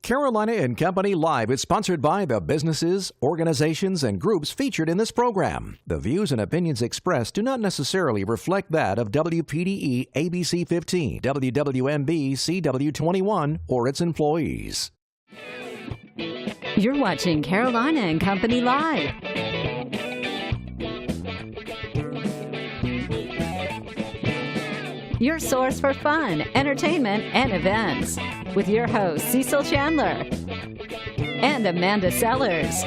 Carolina and Company Live is sponsored by the businesses, organizations, and groups featured in this program. The views and opinions expressed do not necessarily reflect that of WPDE ABC 15, WWMB CW21, or its employees. You're watching Carolina and Company Live. Your source for fun, entertainment, and events. With your hosts, Cecil Chandler and Amanda Sellers.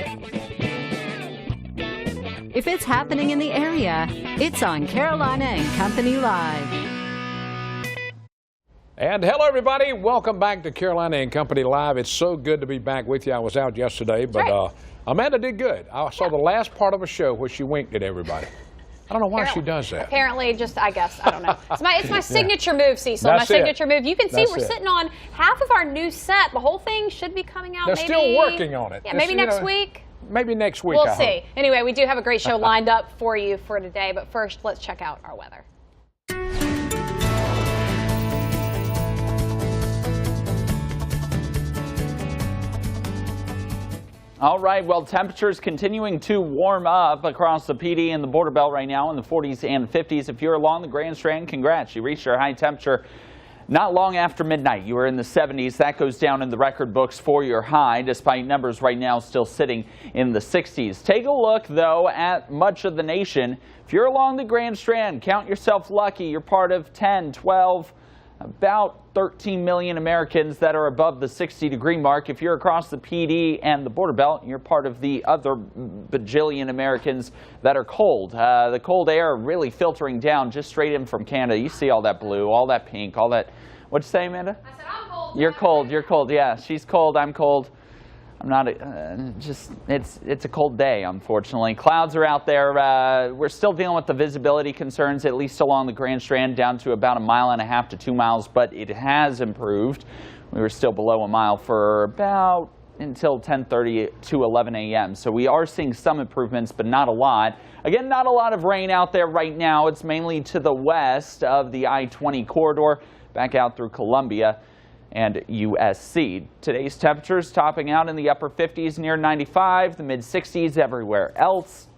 If it's happening in the area, it's on Carolina and Company Live. And hello, everybody. Welcome back to Carolina and Company Live. It's so good to be back with you. I was out yesterday, but Amanda did good. I saw the last part of a show where she winked at everybody. I don't know why she does that. Apparently, I guess, I don't know. It's my signature move, Cecil. My signature move. You can see we're sitting on half of our new set. The whole thing should be coming out. They're still working on it. Yeah, maybe next week. Maybe next week. We'll see. Anyway, we do have a great show lined up for you for today. But first, let's check out our weather. All right, well, temperatures continuing to warm up across the PD and the border belt right now in the 40s and 50s. If you're along the Grand Strand, congrats. You reached your high temperature not long after midnight. You were in the 70s. That goes down in the record books for your high, despite numbers right now still sitting in the 60s. Take a look, though, at much of the nation. If you're along the Grand Strand, count yourself lucky. You're part of 10, 12, about 13 million Americans that are above the 60-degree mark. If you're across the PD and the border belt, you're part of the other bajillion Americans that are cold. The cold air really filtering down just straight in from Canada. You see all that blue, all that pink, all that. What'd you say, Amanda? I said I'm cold. You're cold. You're cold. Yeah, she's cold. I'm cold. I'm not, it's a cold day, unfortunately. Clouds are out there. We're still dealing with the visibility concerns, at least along the Grand Strand, down to about 1.5 miles to 2 miles, but it has improved. We were still below a mile for about until 10:30 to 11 a.m. So we are seeing some improvements, but not a lot. Again, not a lot of rain out there right now. It's mainly to the west of the I-20 corridor, back out through Columbia and USC. Today's temperatures topping out in the upper 50s near 95, the mid 60s everywhere else,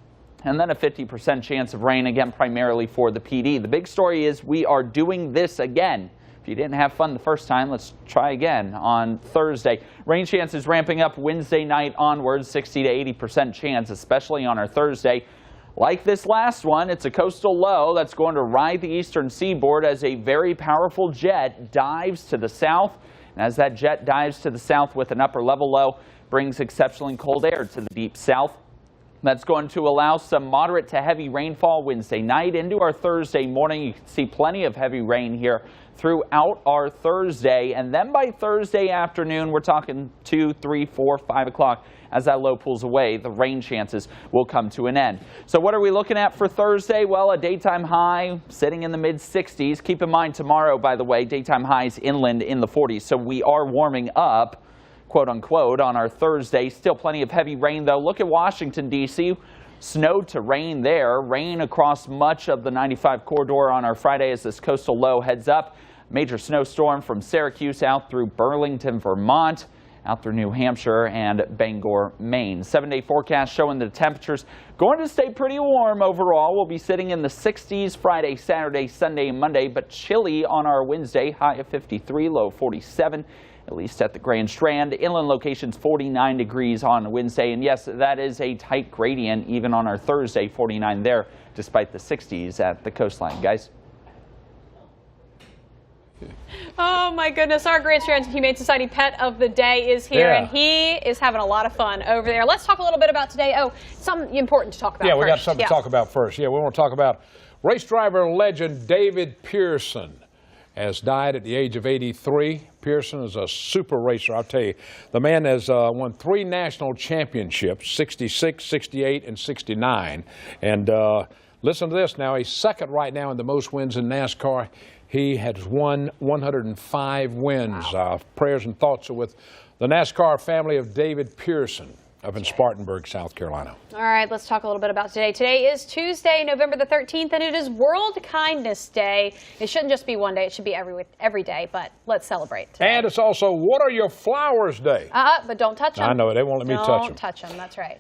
and then a 50% chance of rain, again primarily for the PD. The big story is we are doing this again. If you didn't have fun the first time, let's try again on Thursday. Rain chances ramping up Wednesday night onwards, 60 to 80% chance, especially on our Thursday. Like this last one, it's a coastal low that's going to ride the eastern seaboard as a very powerful jet dives to the south. And as that jet dives to the south with an upper level low, brings exceptionally cold air to the deep south. That's going to allow some moderate to heavy rainfall Wednesday night into our Thursday morning. You can see plenty of heavy rain here throughout our Thursday. And then by Thursday afternoon, we're talking 2, 3, 4, 5 o'clock. As that low pulls away, the rain chances will come to an end. So what are we looking at for Thursday? Well, a daytime high sitting in the mid 60s. Keep in mind tomorrow, by the way, daytime highs inland in the 40s. So we are warming up, quote unquote, on our Thursday. Still plenty of heavy rain, though. Look at Washington, D.C. Snow to rain there. Rain across much of the 95 corridor on our Friday as this coastal low heads up. Major snowstorm from Syracuse out through Burlington, Vermont, out through New Hampshire and Bangor, Maine. 7-day forecast showing the temperatures going to stay pretty warm overall. We'll be sitting in the 60s Friday, Saturday, Sunday, and Monday, but chilly on our Wednesday, high of 53, low 47, at least at the Grand Strand. Inland locations 49 degrees on Wednesday, and yes, that is a tight gradient even on our Thursday, 49 there, despite the 60s at the coastline, guys. Oh my goodness, our Grand Strand Humane Society pet of the day is here, and he is having a lot of fun over there. Let's talk a little bit about today. Oh, something important to talk about first. We got something to talk about first. We want to talk about race driver legend David Pearson has died at the age of 83. Pearson is a super racer, I'll tell you. The man has won 3 national championships, 66, 68, and 69. And listen to this now, he's second right now in the most wins in NASCAR. He has won 105 wins. Prayers and thoughts are with the NASCAR family of David Pearson. up in Spartanburg, South Carolina. All right, let's talk a little bit about today. Today is Tuesday, November the 13th, and it is World Kindness Day. It shouldn't just be one day. It should be every day, but let's celebrate today. And it's also Water Your Flowers Day. But don't touch them. I know, they won't let me touch them. Don't touch them, that's right.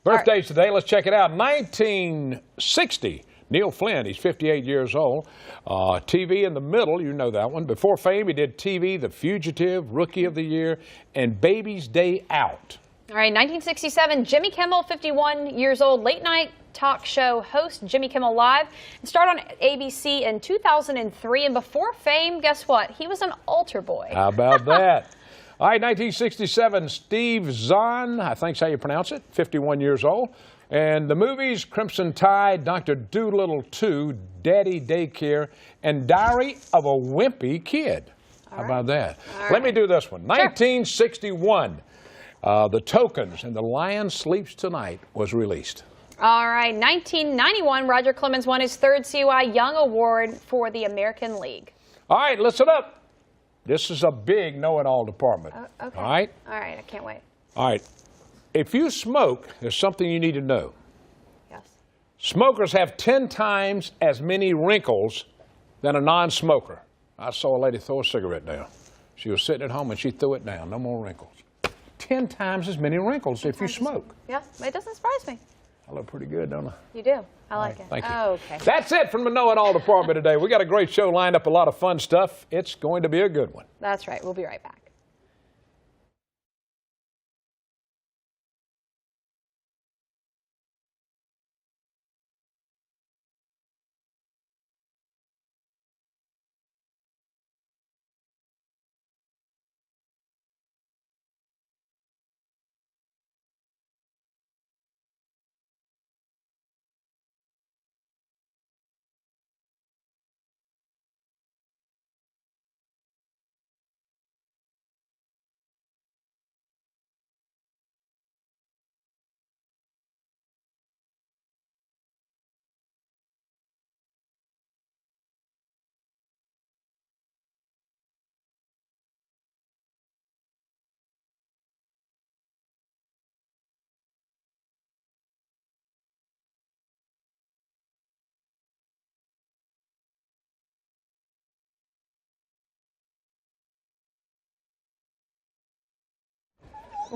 Birthdays today, let's check it out. 1960, Neil Flynn, he's 58 years old. TV in the Middle, you know that one. Before fame, he did TV, The Fugitive, Rookie of the Year, and Baby's Day Out. All right, 1967, Jimmy Kimmel, 51 years old, late-night talk show host, Jimmy Kimmel Live. It started on ABC in 2003, and before fame, guess what? He was an altar boy. How about that? All right, 1967, Steve Zahn, I think's how you pronounce it, 51 years old. And the movies, Crimson Tide, Dr. Dolittle 2, Daddy Daycare, and Diary of a Wimpy Kid. How about that? Let me do this one. 1961, The Tokens and The Lion Sleeps Tonight was released. All right, 1991, Roger Clemens won his third CY Young Award for the American League. All right, listen up. This is a big know-it-all department. Okay. All right? All right, I can't wait. All right. If you smoke, there's something you need to know. Yes. Smokers have 10 times as many wrinkles than a non-smoker. I saw a lady throw a cigarette down. She was sitting at home and she threw it down. No more wrinkles. 10 times as many wrinkles if you smoke. Yeah, it doesn't surprise me. I look pretty good, don't I? You do. I like it. Thank you. Okay. That's it from the Know-It-All department today. We got a great show lined up, a lot of fun stuff. It's going to be a good one. That's right. We'll be right back.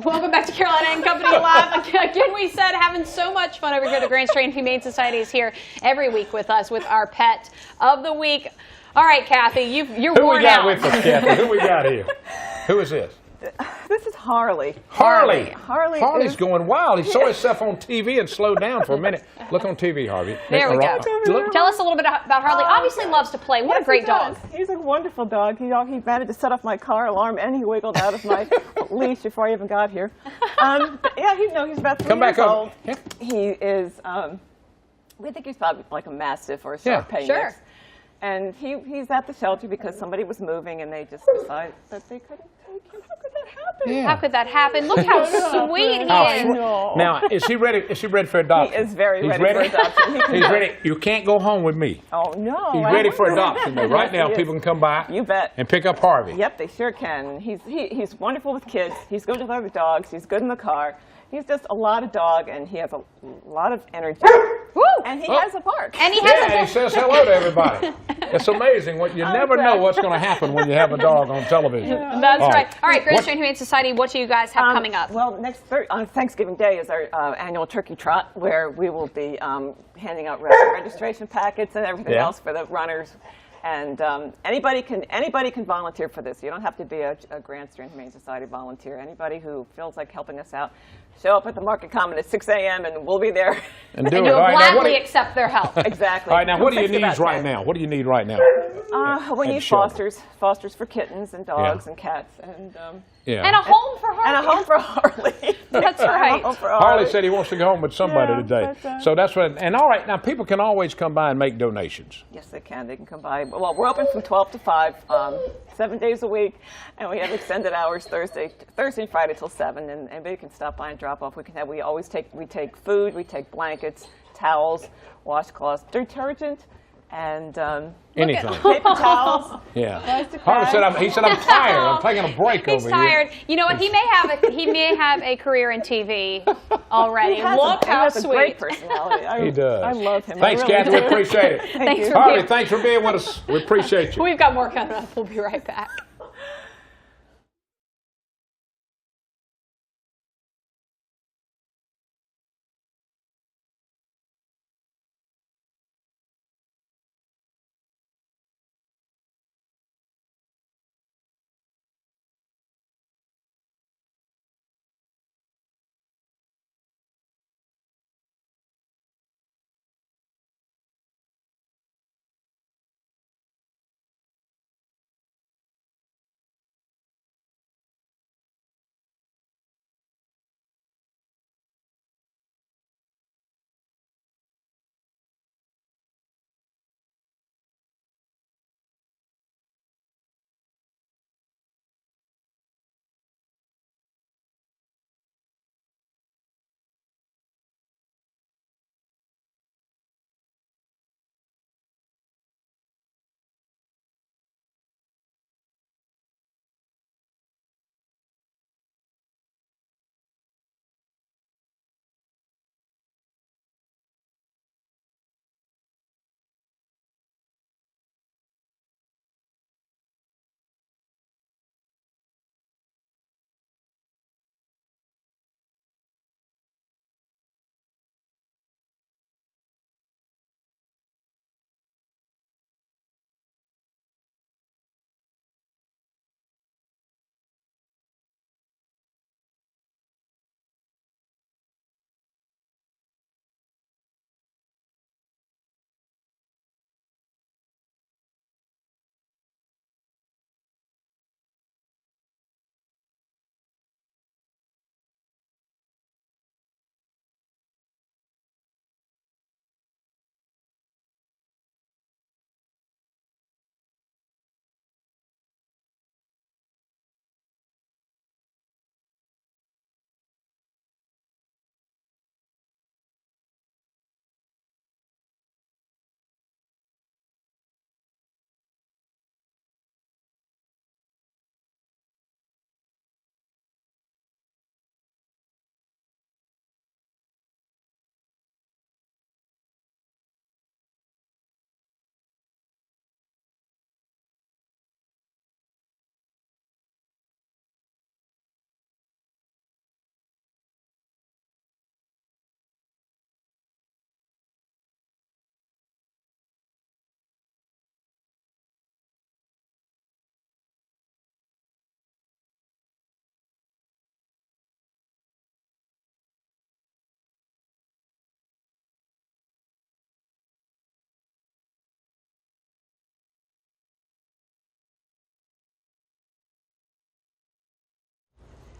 Welcome back to Carolina and Company Live. Again, we said having so much fun over here. The Grand Strand Humane Society is here every week with us with our pet of the week. All right, Kathy, you're worn out. Who we got with us, Kathy? Who we got here? Who is this? This is Harley. Harley's going wild. He saw himself on TV and slowed down for a minute. Look on TV, Harvey. There we go. Tell us a little bit about Harley. Obviously loves to play. What a great dog. He's a wonderful dog. He managed to set off my car alarm, and he wiggled out of my leash before I even got here. But yeah, he's about 3 years old. Yeah. He is, we think he's probably like a Mastiff or a Shar-Pei mix. And he's at the shelter because somebody was moving, and they just decided that they couldn't take him. How could that happen? Yeah. How could that happen? Look how sweet he is. Now, is he ready? Is he ready for adoption? He is very ready for adoption. He's ready. You can't go home with me. Oh, no. He's ready for adoption, though. Right now, people can come by. You bet. And pick up Harvey. Yep, they sure can. He's wonderful with kids. He's good with other dogs. He's good in the car. He's just a lot of dog, and he has a lot of energy. Woo! And he has a bark. And he has he says hello to everybody. It's amazing. You never know what's going to happen when you have a dog on television. Yeah. That's right. All right, Grand Strand Humane Society, what do you guys have coming up? Well, on Thanksgiving Day is our annual turkey trot, where we will be handing out registration packets and everything else for the runners. And anybody can volunteer for this. You don't have to be a Grand Strand Humane Society volunteer. Anybody who feels like helping us out, show up at the Market Common at 6 a.m. and we'll be there. And do and it. you'll gladly accept their help. Exactly. All right, now what do you need right now? What do you need right now? We need fosters for kittens and dogs and cats and and a home for Harley. And a home for Harley. That's right. Harley said he wants to go home with somebody today. So that's what. And all right, now people can always come by and make donations. Yes, they can. They can come by. Well, we're open from 12 to 5, 7 days a week, and we have extended hours Thursday and Friday till 7. And anybody can stop by and drop off. We take food, we take blankets, towels, washcloths, detergent, and Anything. paper towels. Yeah. Plastic Harvey bags. said, he said, I'm tired. I'm taking a break He's over tired. here. You know what? He may have a career in TV already. He has Look he how has a sweet. great personality. He does. I love him. Thanks, I really Kathy. We do. appreciate it. Thanks for Harvey, being. thanks for being with us. We appreciate you. We've got more coming up. We'll be right back.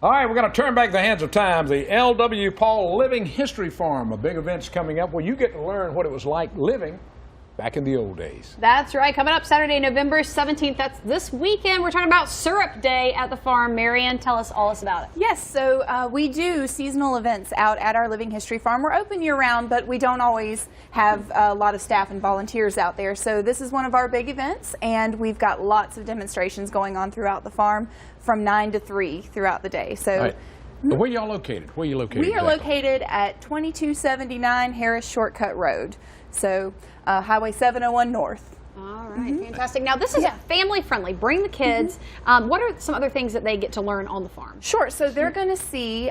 All right, we're going to turn back the hands of time. The L.W. Paul Living History Farm. A big event's coming up where you get to learn what it was like living back in the old days. That's right. Coming up Saturday, November 17th. That's this weekend. We're talking about Syrup Day at the farm. Marianne, tell us all about it. Yes, so we do seasonal events out at our Living History Farm. We're open year-round, but we don't always have a lot of staff and volunteers out there. So this is one of our big events, and we've got lots of demonstrations going on throughout the farm from 9 to 3 throughout the day. So. Right. Where y'all located? Where are you located? We are exactly? located at 2279 Harris Shortcut Road, so Highway 701 North. All right, fantastic. Now, this is family friendly. Bring the kids. What are some other things that they get to learn on the farm? Sure, so they're going to see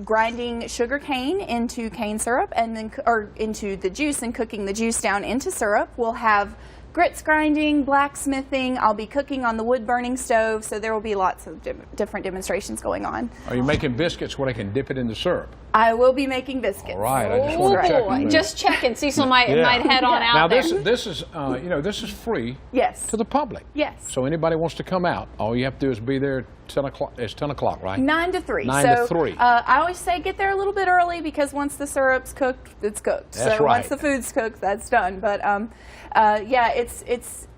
grinding sugar cane into cane syrup and then into the juice and cooking the juice down into syrup. We'll have grits grinding, blacksmithing. I'll be cooking on the wood burning stove, so there will be lots of different demonstrations going on. Are you making biscuits where they can dip it into syrup? I will be making biscuits. All right, I just want to check. Boy, just checking. Cecil might head on out now there. this is you know, this is free Yes. to the public. Yes. So anybody wants to come out, all you have to do is be there 10 o'clock. It's 10 o'clock, right? 9 to 3. 9 so, to 3. I always say get there a little bit early because once the syrup's cooked, it's cooked. That's so right. once the food's cooked, that's done. But yeah, it's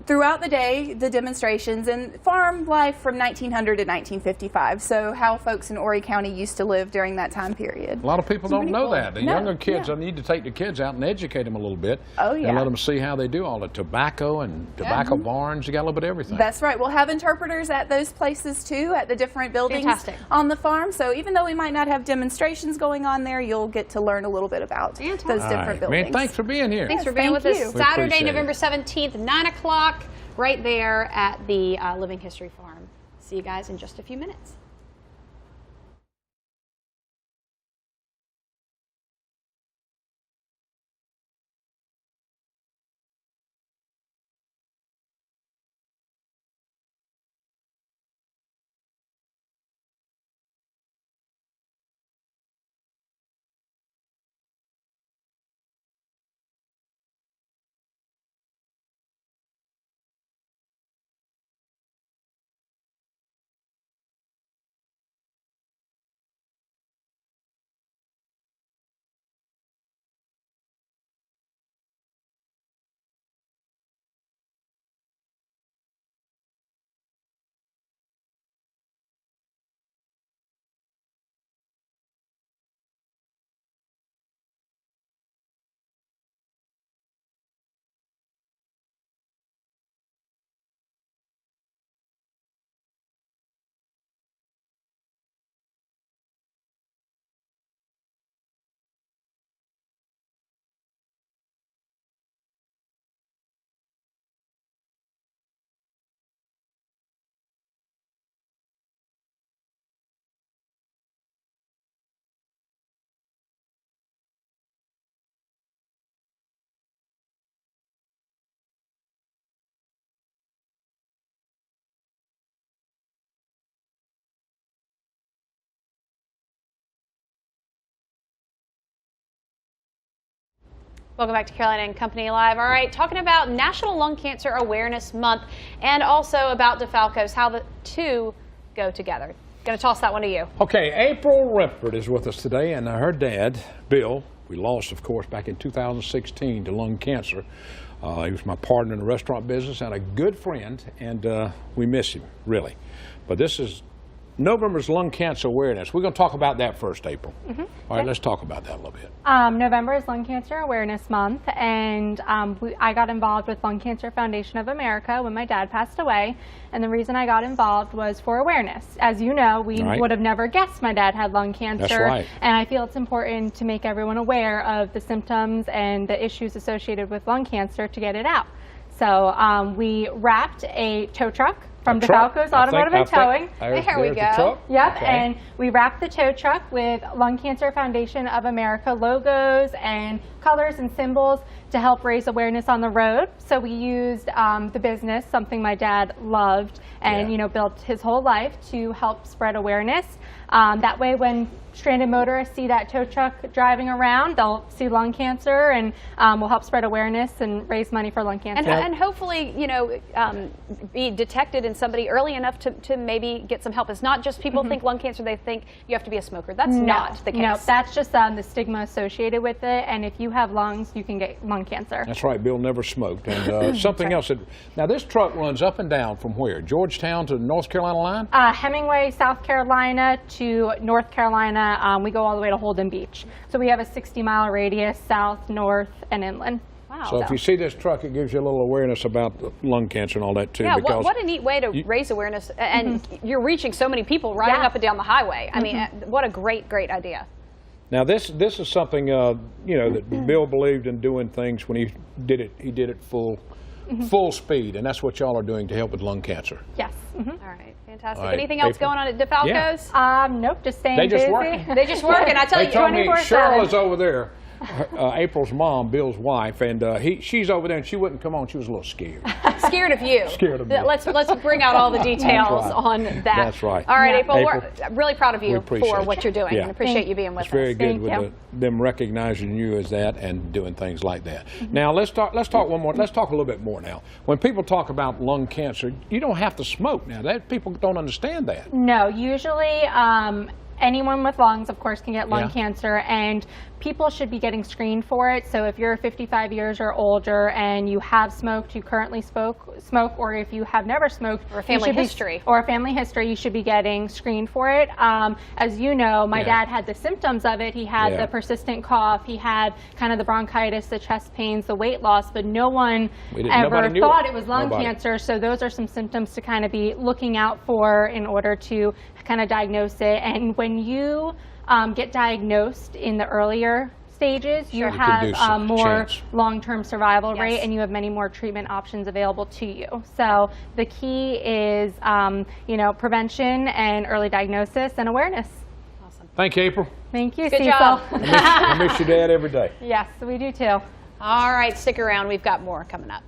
throughout the day, the demonstrations and farm life from 1900 to 1955. So how folks in Horry County used to live during that time period. A lot of people don't know that. The younger kids, yeah. I need to take the kids out and educate them a little bit. Oh, yeah. And let them see how they do all the tobacco and tobacco barns. You got a little bit of everything. That's right. We'll have interpreters at those places too, at the different buildings on the farm. So even though we might not have demonstrations going on there, you'll get to learn a little bit about those different buildings. Man, thanks for being here. Thanks for being with us. We Saturday, appreciate November it. 17th, 9 o'clock, right there at the Living History Farm. See you guys in just a few minutes. Welcome back to Carolina and Company Live. All right, talking about National Lung Cancer Awareness Month and also about DeFalco's, how the two go together. Going to toss that one to you. Okay, April Rempert is with us today, and her dad, Bill, we lost, of course, back in 2016 to lung cancer. He was my partner in the restaurant business and a good friend, and we miss him, really. But this is November's Lung Cancer Awareness. We're going to talk about that first, April. All right, let's talk about that a little bit. November is Lung Cancer Awareness Month, and I got involved with Lung Cancer Foundation of America when my dad passed away, and the reason I got involved was for awareness. As you know, we would have never guessed my dad had lung cancer, That's right. And I feel it's important to make everyone aware of the symptoms and the issues associated with lung cancer to get it out. So we wrapped a tow truck from DeFalco's Automotive and Towing. There we go. Yep, okay. And we wrapped the tow truck with Lung Cancer Foundation of America logos and colors and symbols to help raise awareness on the road. So we used the business, something my dad loved and built his whole life, to help spread awareness. That way, when stranded motorists see that tow truck driving around, they'll see lung cancer, and will help spread awareness and raise money for lung cancer. And hopefully, be detected in somebody early enough to maybe get some help. It's not just people think lung cancer, they think you have to be a smoker. That's not the case. No, that's just the stigma associated with it, and if you have lungs, you can get lung cancer. That's right, Bill never smoked. And something else. Now, this truck runs up and down from where? Georgetown to the North Carolina line? Hemingway, South Carolina to North Carolina. We go all the way to Holden Beach. So we have a 60-mile radius, south, north, and inland. Wow. So if you see this truck, it gives you a little awareness about lung cancer and all that, too. Yeah, because what a neat way to raise awareness. And you're reaching so many people riding up and down the highway. I mean, what a great, great idea. Now, this is something, that Bill believed in doing things when he did it full speed, and that's what y'all are doing to help with lung cancer. Yes. All right, fantastic. All right, Anything else April? going on at DeFalco's? Nope, just staying They just busy. working. They just working. I tell They you, told me 24/7. Cheryl is over there, April's mom, Bill's wife, and she's over there, and she wouldn't come on. She was a little scared. Scared of you. Scared of me. Let's bring out all the details right. on that. That's right. All right, April, April, we're really proud of you appreciate for you. what you're doing, Yeah. and appreciate you being with It's very us. good Thank with you. them recognizing you as that and doing things like that. Now let's talk one more. Let's talk a little bit more now. When people talk about lung cancer, you don't have to smoke now. That people don't understand that. No, usually anyone with lungs, of course, can get lung Yeah. cancer, and people should be getting screened for it. So if you're 55 years or older and you have smoked, you currently smoke, or if you have never smoked, Or a family history. or a family history, you should be getting screened for it. As you know, my Yeah. dad had the symptoms of it. He had Yeah. the persistent cough, he had kind of the bronchitis, the chest pains, the weight loss, but no one Nobody ever knew thought it. it was lung Nobody. cancer. So those are some symptoms to kind of be looking out for in order to kind of diagnose it. And when you get diagnosed in the earlier stages, you Sure. You have can do some more chance. long-term survival Yes. rate, and you have many more treatment options available to you. So the key is, prevention and early diagnosis and awareness. Thank you, April. Thank you, Good Cecil. job. I miss your dad every day. Yes, we do too. All right, stick around. We've got more coming up.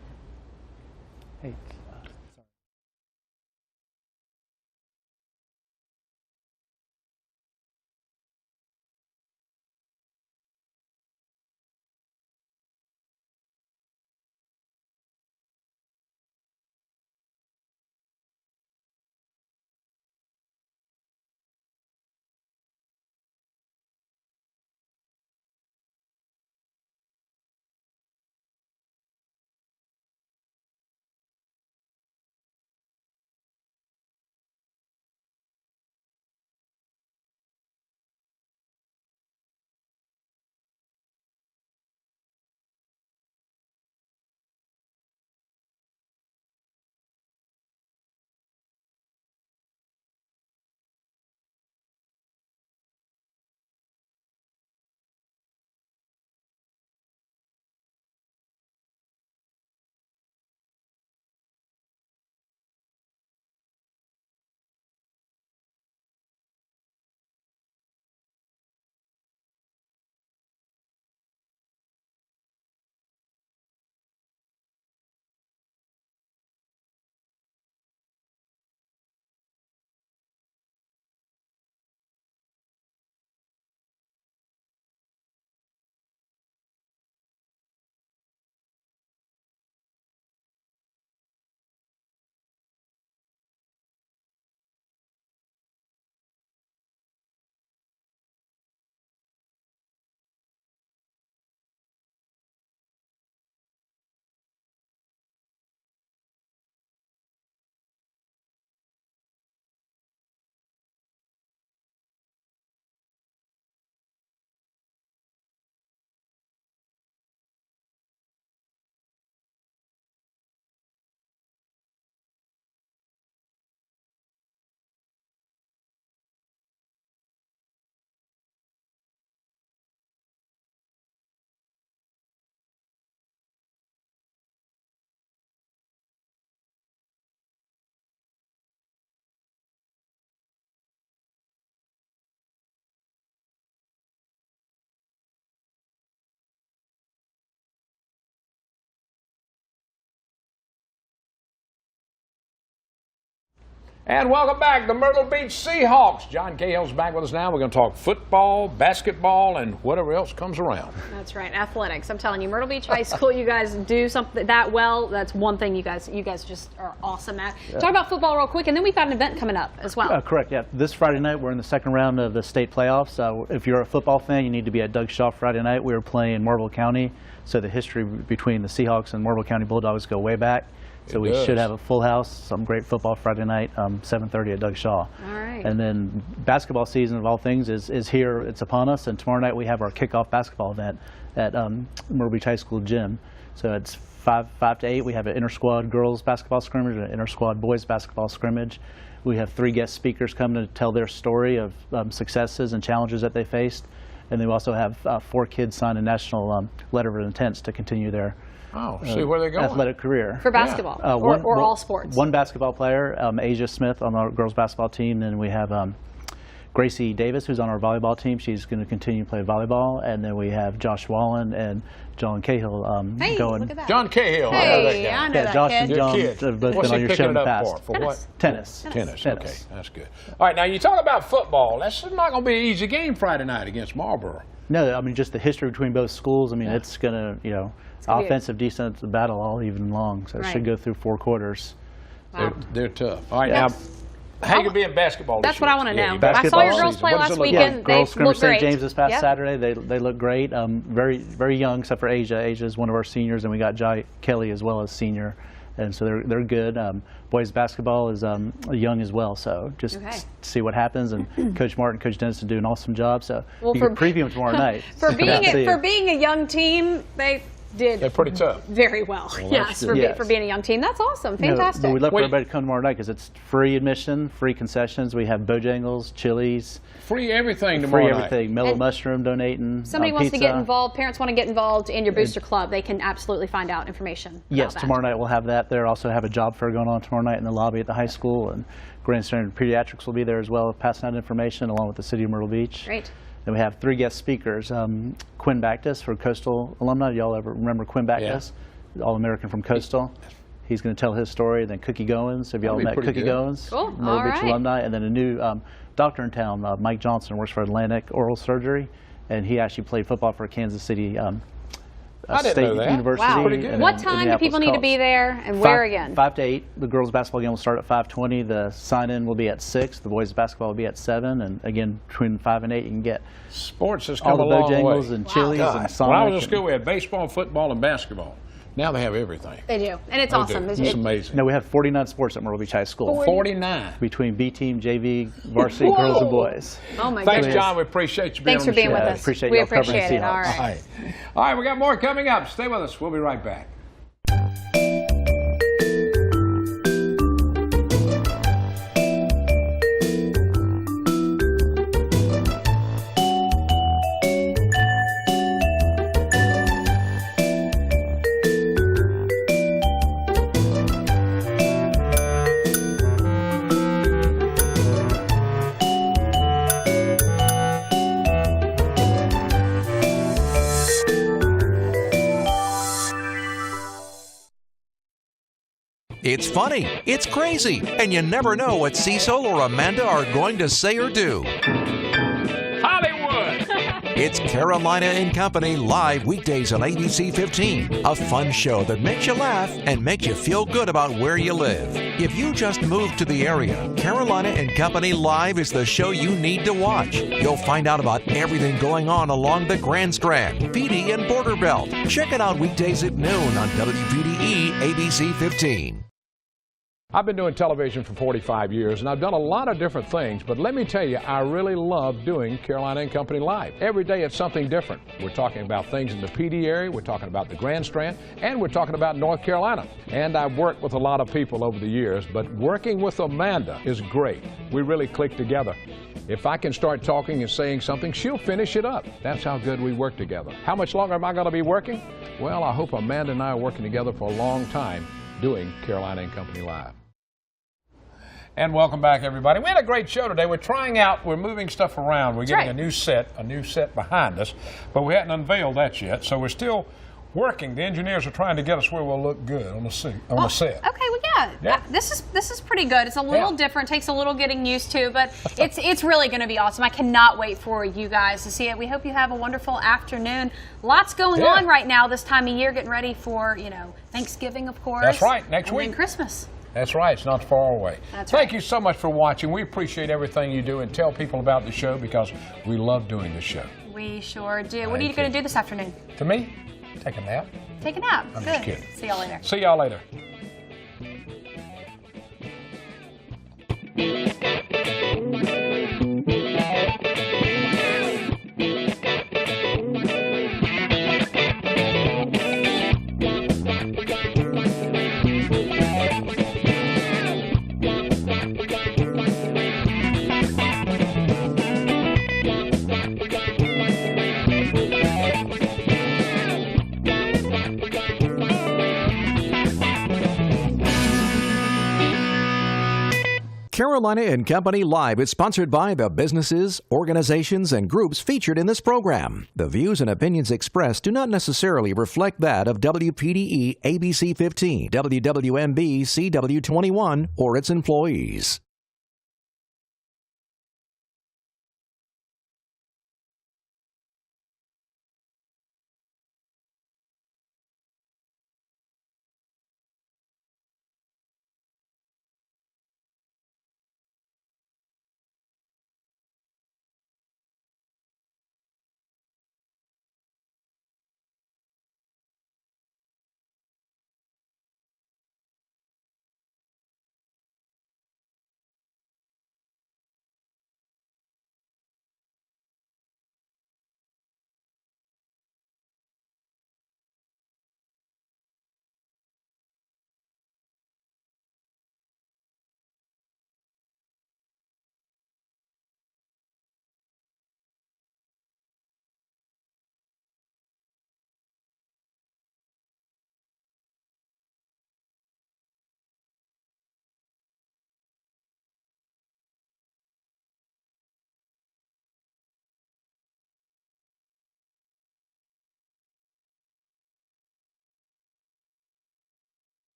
And welcome back, the Myrtle Beach Seahawks. John Cahill's back with us now. We're going to talk football, basketball, and whatever else comes around. That's right, athletics. I'm telling you, Myrtle Beach High School, you guys do something that well. That's one thing you guys just are awesome at. Talk about football real quick, and then we've got an event coming up as well. Correct, yeah. This Friday night, we're in the second round of the state playoffs. If you're a football fan, you need to be at Doug Shaw Friday night. We were playing Marlboro County, so the history between the Seahawks and Marlboro County Bulldogs go way back. So we should have a full house, some great football Friday night, 7:30 at Doug Shaw. All right. And then basketball season of all things is here. It's upon us. And tomorrow night we have our kickoff basketball event at Myrtle Beach High School gym. So it's 5 to 8. We have an inter-squad girls basketball scrimmage, an inter-squad boys basketball scrimmage. We have 3 guest speakers coming to tell their story of successes and challenges that they faced. And then we also have 4 kids sign a national letter of intents to continue their see where they're going. athletic career. For basketball, or all sports? One basketball player, Asia Smith, on our girls basketball team. And we have Gracie Davis, who's on our volleyball team. She's going to continue to play volleyball. And then we have Josh Wallen and John Cahill Hey, going. look at that. John Cahill. Hey, I I know know Yeah, that Josh kid. and John kid. have both What's been on he your picking show in it the up past. for? For what? Tennis. Tennis. Okay, that's good. All right, now you talk about football. That's not going to be an easy game Friday night against Marlboro. No, I mean, just the history between both schools. I mean, it's going to, gonna be offensive, defensive battle all evening long. So it Right. should go through 4 quarters. They're tough. All right, Yeah. now How you be in basketball? That's what I want to know. I basketball saw your girls season. play What does last it look weekend. like? They Girls scrimmage look St. great. James this past Yep. Saturday. They look great. Very young, except for Asia. Asia is one of our seniors, and we got Jai Kelly as well as senior, and so they're good. Boys basketball is young as well, so just see what happens. And Coach Martin, Coach Dennis do an awesome job. So you can preview them tomorrow night. For being a young team, they're pretty tough. Very well. Yes, for being a young team. That's awesome. Fantastic. But we'd love for everybody to come tomorrow night because it's free admission, free concessions. We have Bojangles, Chili's. Free everything tomorrow Free night. everything. Mellow Mushroom donating. Somebody wants to pizza. get involved, parents want to get involved in your booster club, they can absolutely find out information. Yes, about that. tomorrow night we'll have that there. Also have a job fair going on tomorrow night in the lobby at the high school, and Grandstand Pediatrics will be there as well, passing out information along with the City of Myrtle Beach. Great. Then we have 3 guest speakers. Quinn Bactus for Coastal alumni. Y'all ever remember Quinn Bactus? All-American from Coastal. He's going to tell his story. Then Cookie Goins. Have y'all met Cookie Goins? Cool. Myrtle Beach alumni. And then a new doctor in town, Mike Johnson, works for Atlantic Oral Surgery, and he actually played football for Kansas City State University. Wow. And What time do people need to be there, and where again? 5 to 8. The girls' basketball game will start at 5:20. The sign-in will be at 6. The boys' basketball will be at 7. And again, between 5 and 8, you can get sports has all come the a long way. Bojangles and Chili's and Sonic. When I was in school, we had baseball, football, and basketball. Now they have everything. They do, and it's awesome. It's amazing. No, we have 49 sports at Myrtle Beach High School. 49. Between B team, JV, varsity, girls and boys. Oh my Thanks, goodness. John. We appreciate you being Thanks on for being the show. with us. Appreciate we y'all covering appreciate it. Seahawks. All right. All right, we got more coming up. Stay with us. We'll be right back. It's funny, it's crazy, and you never know what Cecil or Amanda are going to say or do. Hollywood! It's Carolina and Company live weekdays on ABC 15. A fun show that makes you laugh and makes you feel good about where you live. If you just moved to the area, Carolina and Company Live is the show you need to watch. You'll find out about everything going on along the Grand Strand, PD and Border Belt. Check it out weekdays at noon on WPDE ABC 15. I've been doing television for 45 years, and I've done a lot of different things, but let me tell you, I really love doing Carolina and Company Live. Every day it's something different. We're talking about things in the PD area, we're talking about the Grand Strand, and we're talking about North Carolina. And I've worked with a lot of people over the years, but working with Amanda is great. We really click together. If I can start talking and saying something, she'll finish it up. That's how good we work together. How much longer am I going to be working? Well, I hope Amanda and I are working together for a long time doing Carolina and Company Live. And welcome back, everybody. We had a great show today. We're moving stuff around. We're getting a new set behind us, but we hadn't unveiled that yet. So we're still working. The engineers are trying to get us where we'll look good on the set. Okay, well, yeah. This is pretty good. It's a little different. Takes a little getting used to, but it's really going to be awesome. I cannot wait for you guys to see it. We hope you have a wonderful afternoon. Lots going on right now this time of year, getting ready for Thanksgiving, of course. That's right. Next week. And Christmas. That's right. It's not far away. That's Thank you so much for watching. We appreciate everything you do, and tell people about the show because we love doing the show. We sure do. What are you going to do this afternoon? To me, take a nap. Take a nap. I'm Good. just kidding. See y'all later. See y'all later. Carolina and Company Live is sponsored by the businesses, organizations, and groups featured in this program. The views and opinions expressed do not necessarily reflect that of WPDE ABC 15, WWMB CW21, or its employees.